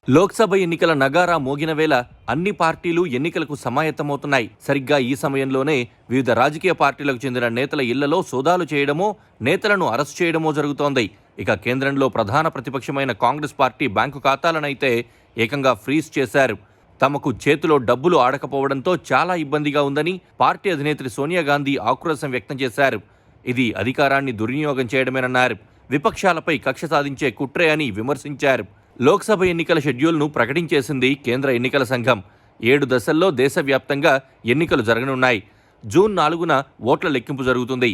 లోక్సభ ఎన్నికల నగారా మోగిన వేళ అన్ని పార్టీలు ఎన్నికలకు సమాయత్తమవుతున్నాయి. సరిగ్గా ఈ సమయంలోనే వివిధ రాజకీయ పార్టీలకు చెందిన నేతల ఇళ్లలో సోదాలు చేయడమో, నేతలను అరెస్ట్ చేయడమో జరుగుతోంది. ఇక కేంద్రంలో ప్రధాన ప్రతిపక్షమైన కాంగ్రెస్ పార్టీ బ్యాంకు ఖాతాలనైతే ఏకంగా ఫ్రీజ్ చేశారు. తమకు చేతిలో డబ్బులు ఆడకపోవడంతో చాలా ఇబ్బందిగా ఉందని పార్టీ అధినేత్రి సోనియా గాంధీ ఆక్రోశం వ్యక్తం చేశారు. ఇది అధికారాన్ని దుర్వినియోగం చేయడమేనన్నారు. విపక్షాలపై కక్ష సాధించే కుట్రే అని విమర్శించారు. లోక్సభ ఎన్నికల షెడ్యూల్ను ప్రకటించేసింది కేంద్ర ఎన్నికల సంఘం. 7 దశల్లో దేశవ్యాప్తంగా ఎన్నికలు జరగనున్నాయి. జూన్ 4న ఓట్ల లెక్కింపు జరుగుతుంది.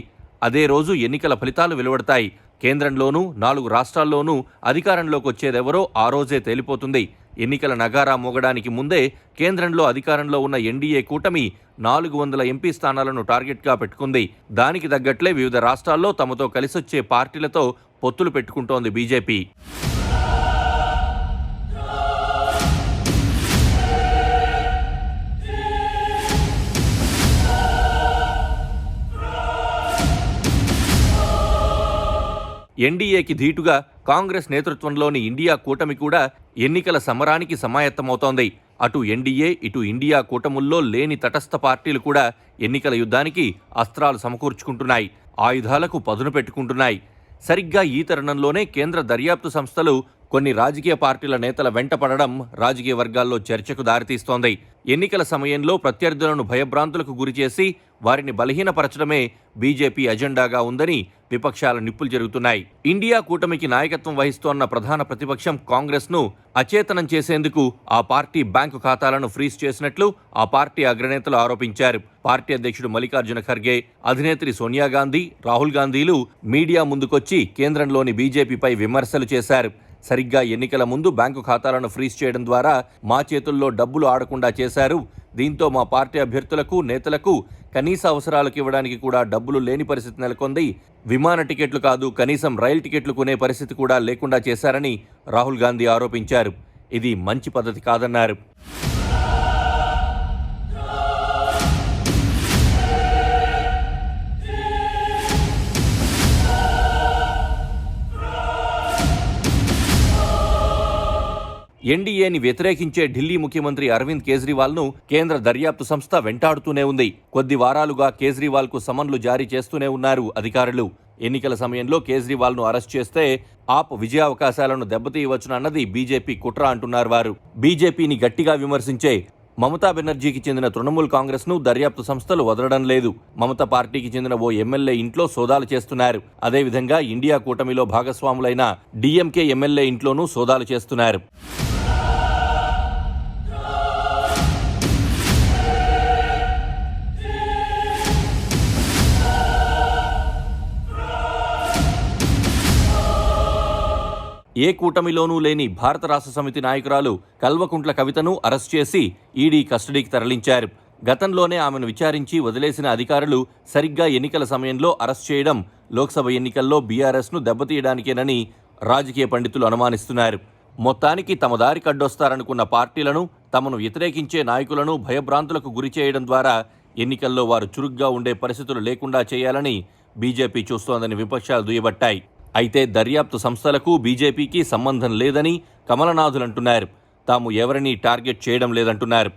అదే రోజు ఎన్నికల ఫలితాలు వెలువడతాయి. కేంద్రంలోనూ 4 రాష్ట్రాల్లోనూ అధికారంలోకి వచ్చేదెవరో ఆ రోజే తేలిపోతుంది. ఎన్నికల నగారా మోగడానికి ముందే కేంద్రంలో అధికారంలో ఉన్న ఎన్డీఏ కూటమి 400 ఎంపీ స్థానాలను టార్గెట్గా పెట్టుకుంది. దానికి తగ్గట్లే వివిధ రాష్ట్రాల్లో తమతో కలిసొచ్చే పార్టీలతో పొత్తులు పెట్టుకుంటోంది బీజేపీ. ఎన్డీఏకి ధీటుగా కాంగ్రెస్ నేతృత్వంలోని ఇండియా కూటమి కూడా ఎన్నికల సమరానికి సమాయత్తమవుతోంది. అటు ఎన్డీఏ, ఇటు ఇండియా కూటముల్లో లేని తటస్థ పార్టీలు కూడా ఎన్నికల యుద్ధానికి అస్త్రాలు సమకూర్చుకుంటున్నాయి, ఆయుధాలకు పదును పెట్టుకుంటున్నాయి. సరిగ్గా ఈ తరుణంలోనే కేంద్ర దర్యాప్తు సంస్థలు కొన్ని రాజకీయ పార్టీల నేతల వెంట పడడం రాజకీయ వర్గాల్లో చర్చకు దారితీస్తోంది. ఎన్నికల సమయంలో ప్రత్యర్థులను భయభ్రాంతులకు గురిచేసి వారిని బలహీనపరచడమే బీజేపీ అజెండాగా ఉందని విపక్షాల నిప్పులు జరుగుతున్నాయి. ఇండియా కూటమికి నాయకత్వం వహిస్తోన్న ప్రధాన ప్రతిపక్షం కాంగ్రెస్ను అచేతనం చేసేందుకు ఆ పార్టీ బ్యాంకు ఖాతాలను ఫ్రీజ్ చేసినట్లు ఆ పార్టీ అగ్రనేతలు ఆరోపించారు. పార్టీ అధ్యక్షుడు మల్లికార్జున ఖర్గే, అధినేత్రి సోనియా గాంధీ, రాహుల్ గాంధీలు మీడియా ముందుకొచ్చి కేంద్రంలోని బీజేపీపై విమర్శలు చేశారు. సరిగ్గా ఎన్నికల ముందు బ్యాంకు ఖాతాలను ఫ్రీజ్ చేయడం ద్వారా మా చేతుల్లో డబ్బులు ఆడకుండా చేశారు. దీంతో మా పార్టీ అభ్యర్థులకు, నేతలకు కనీస అవసరాలకు ఇవ్వడానికి కూడా డబ్బులు లేని పరిస్థితి నెలకొంది. విమాన టికెట్లు కాదు, కనీసం రైలు టికెట్లు కొనే పరిస్థితి కూడా లేకుండా చేశారని రాహుల్ గాంధీ ఆరోపించారు. ఇది మంచి పద్ధతి కాదన్నారు. ఎన్డీఏని వ్యతిరేకించే ఢిల్లీ ముఖ్యమంత్రి అరవింద్ కేజ్రీవాల్ను కేంద్ర దర్యాప్తు సంస్థ వెంటాడుతూనే ఉంది. కొద్ది వారాలుగా కేజ్రీవాల్కు సమన్లు జారీ చేస్తూనే ఉన్నారు అధికారులు. ఎన్నికల సమయంలో కేజ్రీవాల్ను అరెస్ట్ చేస్తే ఆప్ విజయావకాశాలను దెబ్బతీయవచ్చునన్నది బీజేపీ కుట్ర అంటున్నారు వారు. బీజేపీని గట్టిగా విమర్శించే మమతా బెనర్జీకి చెందిన తృణమూల్ కాంగ్రెస్ను దర్యాప్తు సంస్థలు వదలడం లేదు. మమతా పార్టీకి చెందిన ఓ ఎమ్మెల్యే ఇంట్లో సోదాలు చేస్తున్నారు. అదేవిధంగా ఇండియా కూటమిలో భాగస్వాములైన డీఎంకే ఎమ్మెల్యే ఇంట్లోనూ సోదాలు చేస్తున్నారు. ఏ కూటమిలోనూ లేని భారత రాష్ట్ర సమితి నాయకురాలు కల్వకుంట్ల కవితను అరెస్ట్ చేసి ఈడీ కస్టడీకి తరలించారు. గతంలోనే ఆమెను విచారించి వదిలేసిన అధికారులు సరిగ్గా ఎన్నికల సమయంలో అరెస్ట్ చేయడం లోక్సభ ఎన్నికల్లో బీఆర్ఎస్ను దెబ్బతీయడానికేనని రాజకీయ పండితులు అనుమానిస్తున్నారు. మొత్తానికి తమ దారి కడ్డొస్తారనుకున్న పార్టీలను, తమను వ్యతిరేకించే నాయకులను భయభ్రాంతులకు గురి చేయడం ద్వారా ఎన్నికల్లో వారు చురుగ్గా ఉండే పరిస్థితులు లేకుండా చేయాలని బీజేపీ చూస్తోందని విపక్షాలు దుయ్యబట్టాయి. అయితే దర్యాప్తు సంస్థలకు బీజేపీకి సంబంధం లేదని కమలనాథులంటున్నారు. తాము ఎవరినీ టార్గెట్ చేయడం లేదంటున్నారు.